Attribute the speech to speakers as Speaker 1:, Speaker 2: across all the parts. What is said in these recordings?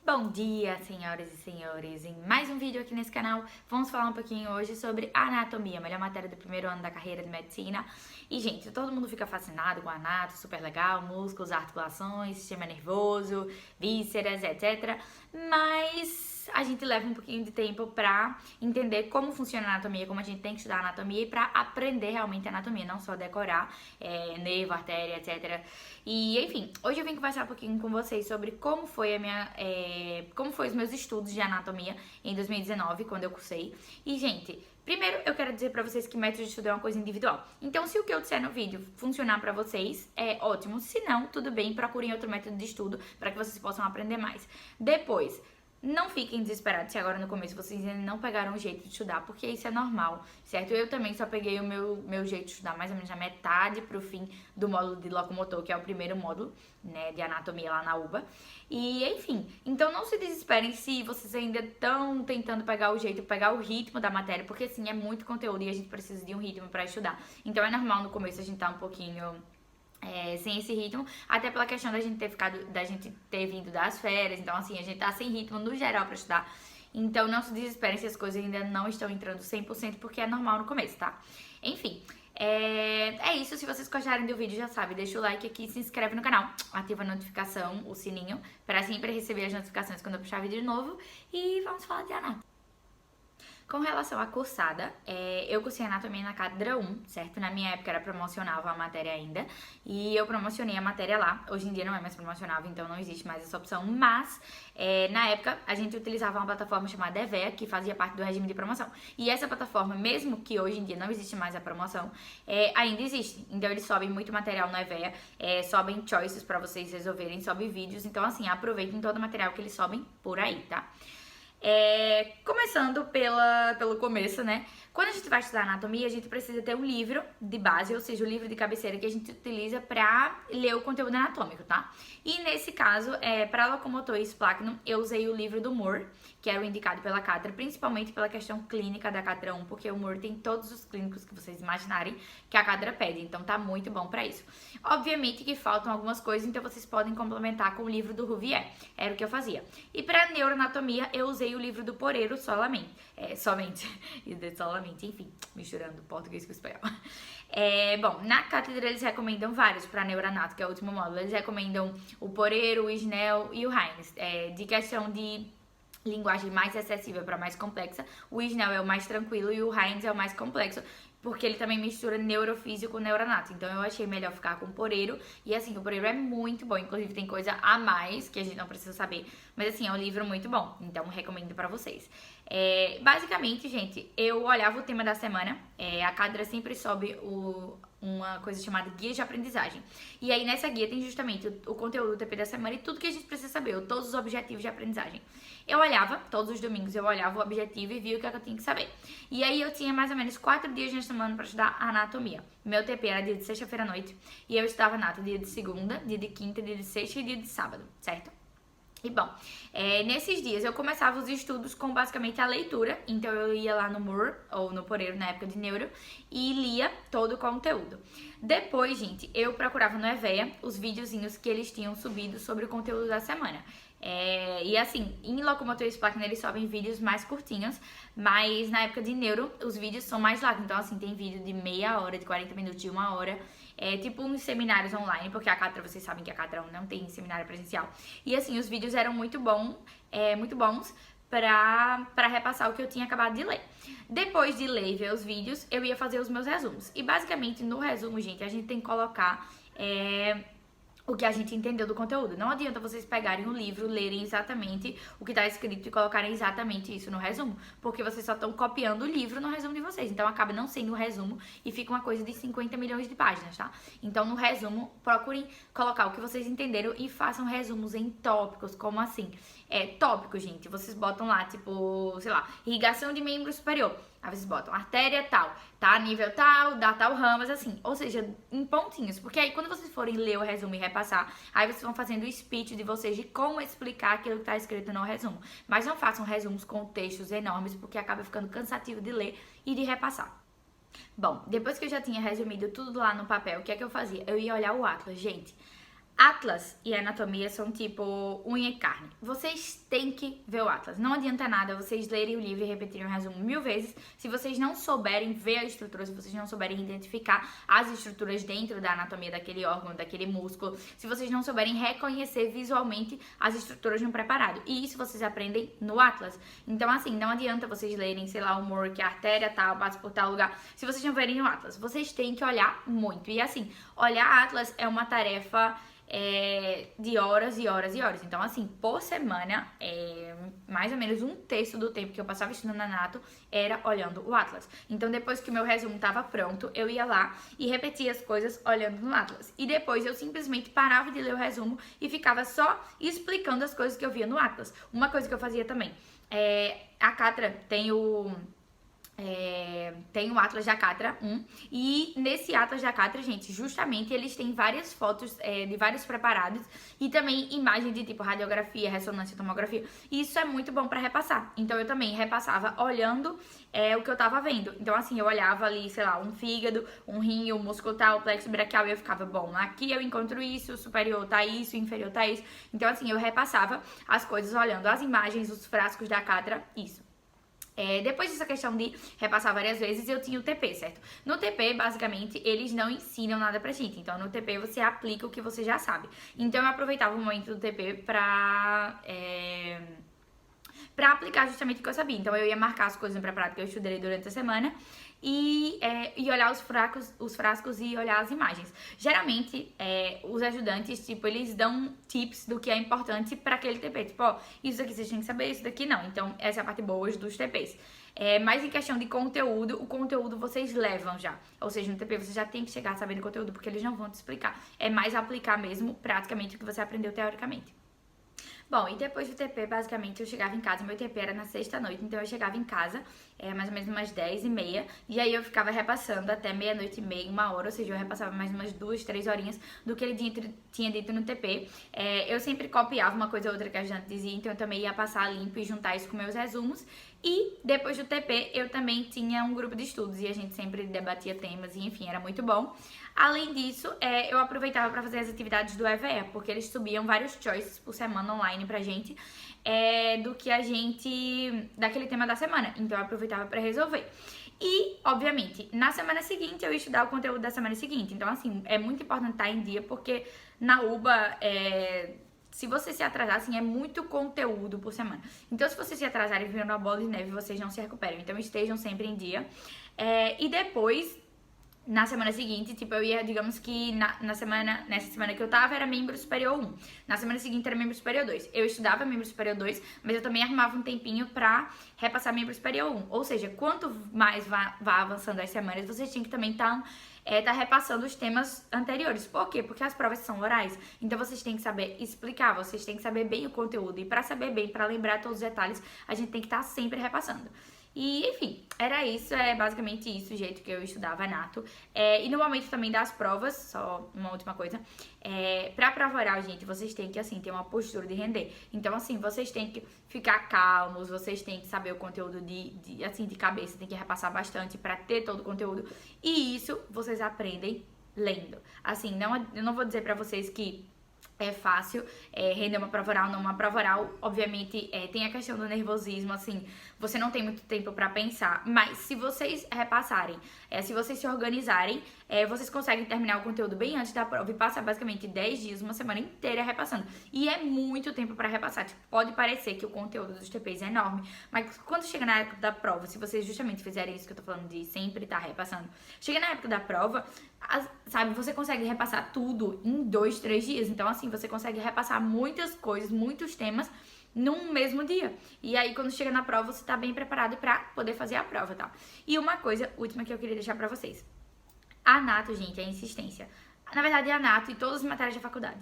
Speaker 1: Bom dia, senhoras e senhores! Em mais um vídeo aqui nesse canal, vamos falar um pouquinho hoje sobre anatomia, a melhor matéria do primeiro ano da carreira de medicina. E, gente, todo mundo fica fascinado com anato, super legal, músculos, articulações, sistema nervoso, vísceras, etc. Mas a gente leva um pouquinho de tempo pra entender como funciona a anatomia, como a gente tem que estudar anatomia e pra aprender realmente a anatomia, não só decorar nervo, artéria, etc. E, enfim, hoje eu vim conversar um pouquinho com vocês sobre como foi como foi os meus estudos de anatomia em 2019, quando eu cursei. E, gente, primeiro eu quero dizer pra vocês que método de estudo é uma coisa individual. Então, se o que eu disser no vídeo funcionar pra vocês, é ótimo. Se não, tudo bem, procurem outro método de estudo pra que vocês possam aprender mais. Depois, não fiquem desesperados se agora no começo vocês ainda não pegaram o jeito de estudar, porque isso é normal, certo? Eu também só peguei o meu jeito de estudar mais ou menos na metade pro fim do módulo de locomotor, que é o primeiro módulo, né, de anatomia lá na UBA. E, enfim, então não se desesperem se vocês ainda estão tentando pegar o jeito, pegar o ritmo da matéria, porque, assim, é muito conteúdo e a gente precisa de um ritmo pra estudar. Então é normal no começo a gente tá um pouquinho sem esse ritmo, até pela questão da gente ter vindo das férias. Então, assim, a gente tá sem ritmo no geral pra estudar. Então, não se desesperem se as coisas ainda não estão entrando 100%, porque é normal no começo, tá? Enfim, é isso. Se vocês gostarem do vídeo, já sabe, deixa o like aqui, se inscreve no canal, ativa a notificação, o sininho, pra sempre receber as notificações quando eu puxar vídeo novo. E vamos falar de anatomia. Com relação à cursada, eu cursei anatomia na cátedra 1, certo? Na minha época era promocionável a matéria ainda, e eu promocionei a matéria lá. Hoje em dia não é mais promocionável, então não existe mais essa opção, mas na época a gente utilizava uma plataforma chamada EVEA, que fazia parte do regime de promoção. E essa plataforma, mesmo que hoje em dia não existe mais a promoção, ainda existe. Então eles sobem muito material no EVEA, sobem choices pra vocês resolverem, sobem vídeos. Então, assim, aproveitem todo o material que eles sobem por aí, tá? Começando pelo começo, né? Quando a gente vai estudar anatomia, a gente precisa ter um livro de base, ou seja, o livro de cabeceira que a gente utiliza pra ler o conteúdo anatômico, tá? E nesse caso, para locomotor e splacnum, eu usei o livro do Moore, que era o indicado pela cátedra, principalmente pela questão clínica da cátedra 1, porque o Moore tem todos os clínicos que vocês imaginarem que a cátedra pede, então tá muito bom pra isso. Obviamente que faltam algumas coisas, então vocês podem complementar com o livro do Rouvier, era o que eu fazia. E pra neuroanatomia, eu usei o livro do Poreiro solamente, enfim, misturando português com espanhol. Bom, na cátedra eles recomendam vários para neuranato, que é o último módulo. Eles recomendam o Poreiro, o Snell e o Hines. De questão de linguagem mais acessível para mais complexa, o Snell é o mais tranquilo e o Hines é o mais complexo, porque ele também mistura neurofísico com neuronato. Então eu achei melhor ficar com o Poreiro. E, assim, o Poreiro é muito bom, inclusive tem coisa a mais que a gente não precisa saber, mas, assim, é um livro muito bom, então recomendo pra vocês. Basicamente, gente, eu olhava o tema da semana, a cátedra sempre sobe uma coisa chamada guia de aprendizagem. E aí nessa guia tem justamente o conteúdo do TP da semana e tudo que a gente precisa saber, todos os objetivos de aprendizagem. Eu olhava, todos os domingos eu olhava o objetivo e via o que eu tinha que saber. E aí eu tinha mais ou menos 4 dias na semana para estudar anatomia. Meu TP era dia de sexta-feira à noite e eu estudava anato dia de segunda, dia de quinta, dia de sexta e dia de sábado, certo? E, bom, nesses dias eu começava os estudos com basicamente a leitura. Então eu ia lá no Moore, ou no Poreiro na época de neuro, e lia todo o conteúdo. Depois, gente, eu procurava no EVEA os videozinhos que eles tinham subido sobre o conteúdo da semana. E, assim, em locomotor e splacnum eles sobem vídeos mais curtinhos, mas na época de neuro os vídeos são mais longos. Então, assim, tem vídeo de meia hora, de 40 minutos, de 1 hora. Tipo uns seminários online, porque a cátedra, vocês sabem que a cátedra 1 não tem seminário presencial. E, assim, os vídeos eram muito bons pra repassar o que eu tinha acabado de ler. Depois de ler e ver os vídeos, eu ia fazer os meus resumos. E, basicamente, no resumo, gente, a gente tem que colocar o que a gente entendeu do conteúdo. Não adianta vocês pegarem o livro, lerem exatamente o que tá escrito e colocarem exatamente isso no resumo, porque vocês só estão copiando o livro no resumo de vocês. Então acaba não sendo um resumo e fica uma coisa de 50 milhões de páginas, tá? Então no resumo, procurem colocar o que vocês entenderam e façam resumos em tópicos, como assim? Tópicos, gente, vocês botam lá, tipo, sei lá, irrigação de membro superior. Aí vocês botam artéria tal, tá? Nível tal, dá tal ramas, assim. Ou seja, em pontinhos. Porque aí quando vocês forem ler o resumo e repassar, aí vocês vão fazendo o speech de vocês de como explicar aquilo que tá escrito no resumo. Mas não façam resumos com textos enormes, porque acaba ficando cansativo de ler e de repassar. Bom, depois que eu já tinha resumido tudo lá no papel, o que é que eu fazia? Eu ia olhar o Atlas, gente. Atlas e anatomia são tipo unha e carne. Vocês têm que ver o Atlas. Não adianta nada vocês lerem o livro e repetirem o resumo 1000 vezes se vocês não souberem ver a estrutura, se vocês não souberem identificar as estruturas dentro da anatomia daquele órgão, daquele músculo, se vocês não souberem reconhecer visualmente as estruturas de um preparado. E isso vocês aprendem no Atlas. Então, assim, não adianta vocês lerem, sei lá, o humor, que a artéria tal, passa por tal lugar, se vocês não verem no Atlas. Vocês têm que olhar muito. E assim, olhar Atlas é uma tarefa de horas e horas e horas. Então, assim, por semana, mais ou menos um terço do tempo que eu passava estudando anato era olhando o Atlas. Então, depois que o meu resumo estava pronto, eu ia lá e repetia as coisas olhando no Atlas. E depois eu simplesmente parava de ler o resumo e ficava só explicando as coisas que eu via no Atlas. Uma coisa que eu fazia também, a Catra tem tem o Atlas da Catra 1, e nesse Atlas da Catra, gente, justamente eles têm várias fotos de vários preparados e também imagens de tipo radiografia, ressonância, tomografia, e isso é muito bom pra repassar. Então eu também repassava olhando o que eu tava vendo. Então assim, eu olhava ali, sei lá, um fígado, um rim, um músculo tal, plexo braquial, e eu ficava, bom, aqui eu encontro isso, o superior tá isso, o inferior tá isso. Então assim, eu repassava as coisas olhando as imagens, os frascos da Catra, isso. Depois dessa questão de repassar várias vezes, eu tinha o TP, certo? No TP, basicamente, eles não ensinam nada pra gente. Então, no TP, você aplica o que você já sabe. Então, eu aproveitava o momento do TP pra aplicar justamente o que eu sabia. Então, eu ia marcar as coisas no preparado que eu estudei durante a semana e olhar os frascos e olhar as imagens. Geralmente, os ajudantes, tipo, eles dão tips do que é importante para aquele TP. Tipo, ó, isso daqui vocês têm que saber, isso daqui não. Então, essa é a parte boa dos TPs. Mas em questão de conteúdo, o conteúdo vocês levam já. Ou seja, no TP você já tem que chegar sabendo o conteúdo, porque eles não vão te explicar. É mais aplicar mesmo, praticamente, o que você aprendeu teoricamente. Bom, e depois do TP, basicamente, eu chegava em casa, meu TP era na sexta-noite, então eu chegava em casa, mais ou menos umas 10h30, e aí eu ficava repassando até meia-noite e meia, 1 hora, ou seja, eu repassava mais umas 2, 3 horinhas do que ele tinha dito no TP. Eu sempre copiava uma coisa ou outra que a gente dizia, então eu também ia passar limpo e juntar isso com meus resumos. E depois do TP, eu também tinha um grupo de estudos e a gente sempre debatia temas e, enfim, era muito bom. Além disso, eu aproveitava para fazer as atividades do EVE, porque eles subiam vários choices por semana online pra gente, daquele tema da semana. Então eu aproveitava para resolver. E, obviamente, na semana seguinte eu ia estudar o conteúdo da semana seguinte. Então, assim, é muito importante estar em dia, porque na UBA, se você se atrasar, assim, é muito conteúdo por semana. Então, se vocês se atrasarem e virem uma bola de neve, vocês não se recuperam. Então, estejam sempre em dia. E depois, na semana seguinte, tipo, eu ia, digamos que nessa semana que eu tava, era membro superior 1. Na semana seguinte era membro superior 2. Eu estudava membro superior 2, mas eu também arrumava um tempinho pra repassar membro superior 1. Ou seja, quanto mais vá avançando as semanas, vocês tinham que também tá repassando os temas anteriores. Por quê? Porque as provas são orais. Então vocês têm que saber explicar, vocês têm que saber bem o conteúdo. E pra saber bem, pra lembrar todos os detalhes, a gente tem que estar sempre repassando. E, enfim, era isso, basicamente isso, o jeito que eu estudava anato. E no momento também das provas, só uma última coisa, pra prova oral, gente, vocês têm que, assim, ter uma postura de render. Então, assim, vocês têm que ficar calmos, vocês têm que saber o conteúdo de cabeça, tem que repassar bastante pra ter todo o conteúdo. E isso vocês aprendem lendo. Assim, eu não vou dizer pra vocês que é fácil render uma prova oral, não. Uma prova oral, obviamente, tem a questão do nervosismo, assim, você não tem muito tempo pra pensar, mas se vocês repassarem, se vocês se organizarem, vocês conseguem terminar o conteúdo bem antes da prova e passar basicamente 10 dias, uma semana inteira repassando. E é muito tempo pra repassar. Tipo, pode parecer que o conteúdo dos TPs é enorme, mas quando chega na época da prova, se vocês justamente fizerem isso que eu tô falando de sempre estar repassando, chega na época da prova, sabe, você consegue repassar tudo em 2, 3 dias. Então, assim, você consegue repassar muitas coisas, muitos temas num mesmo dia. E aí, quando chega na prova, você tá bem preparado pra poder fazer a prova, tá? E uma coisa última que eu queria deixar pra vocês. Anato, gente, é insistência. Na verdade, é anato e todas as matérias da faculdade.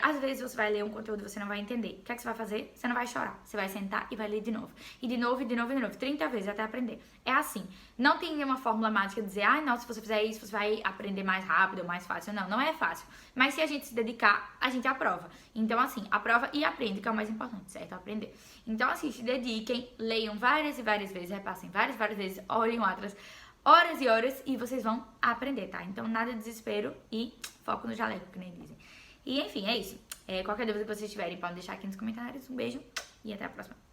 Speaker 1: Às vezes você vai ler um conteúdo e você não vai entender. O que é que você vai fazer? Você não vai chorar. Você vai sentar e vai ler de novo. E de novo, e de novo, e de novo. 30 vezes até aprender. É assim. Não tem nenhuma fórmula mágica de dizer, não, se você fizer isso, você vai aprender mais rápido ou mais fácil. Não, não é fácil. Mas se a gente se dedicar, a gente aprova. Então, assim, aprova e aprende, que é o mais importante, certo? Aprender. Então, assim, se dediquem, leiam várias e várias vezes, repassem várias vezes, olhem o Atlas. horas e horas e vocês vão aprender, tá? Então nada de desespero e foco no jaleco, que nem dizem. E enfim, é isso. Qualquer dúvida que vocês tiverem, podem deixar aqui nos comentários. Um beijo e até a próxima.